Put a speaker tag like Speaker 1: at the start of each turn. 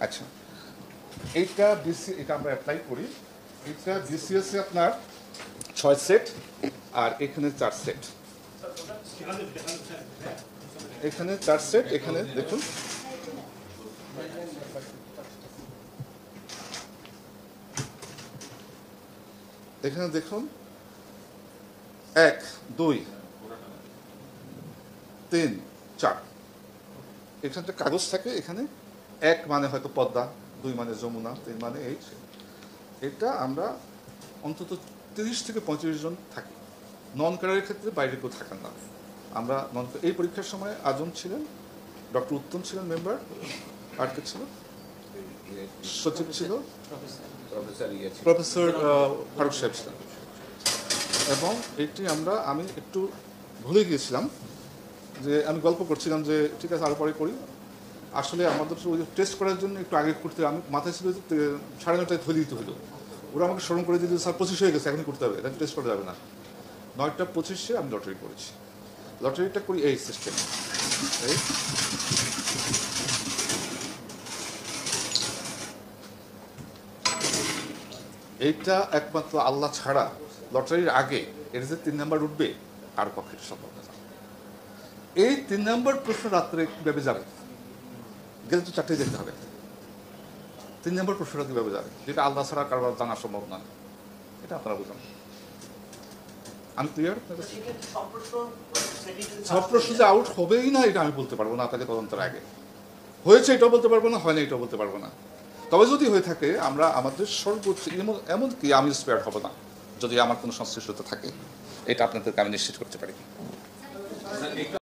Speaker 1: আচ্ছা, এইটা এটা আমরা অ্যাপ্লাই করি। এটা বিসিএস এ আপনার 6 সেট আর এখানে 4 সেট। এখানে 4 সেট, এখানে দেখুন এখানে দেখুন 1 2 3 4 এখানে একটা কাগজ থাকে। এখানে 1 মানে হয়তো পদ্মা, 2 মানে যমুনা, 3 মানে এই। এটা আমরা অন্তত 30 থেকে 35 জন থাকি। নন ক্যাডারের ক্ষেত্রে বাইরে কেউ থাকেন না। আমরা এই পরীক্ষার সময় আজম ছিলেন, ডক্টর উত্তম ছিলেন মেম্বার, আর কে ছিল, সচিব ছিল, প্রফেসর ফারুক সাহেব ছিলেন। এবং এটি আমি একটু ভুলে গিয়েছিলাম, যে আমি গল্প করছিলাম যে ঠিক আছে আরও পরে করি। আসলে আমাদের ওই টেস্ট করার জন্য একটু আগে করতে, আমি মাথায় ছিল 9:30টায় ধরে দিতে হলো। ওরা আমাকে স্মরণ করে দিতে, স্যার 25 হয়ে গেছে, এখনই করতে হবে, এটা টেস্ট করা যাবে না। 9:25 আমি লটারি করেছি। লটারিটা করি এই সিস্টেম, এইটা একমাত্র আল্লাহ ছাড়া লটারির আগে এর যে 3 নাম্বার উঠবে আর পক্ষে সম্ভব না। এই 3 নাম্বার প্রশ্ন রাত্রে কিভাবে যাবে, গেলে তো 4টায় যেতে হবে। 3 নাম্বার প্রশ্নটা কিভাবে যাবে, যেটা আল্লাহ ছাড়া কারবার জানা সম্ভব না, এটা আপনারা বুঝুন। আমি ক্লিয়ার? সব প্রশ্ন যে আউট হবেই না এটা আমি বলতে পারবো না আপনাকে তদন্তের আগে। হয়েছে এটাও বলতে পারবো না, হয় না এটাও বলতে পারবো না। তবে যদি হয়ে থাকে আমরা আমাদের সর্বোচ্চ, এমনকি আমি স্পেয়ার হব না যদি আমার কোনো সংশ্লিষ্টতা থাকে, এটা আপনাদেরকে আমি নিশ্চিত করতে পারি।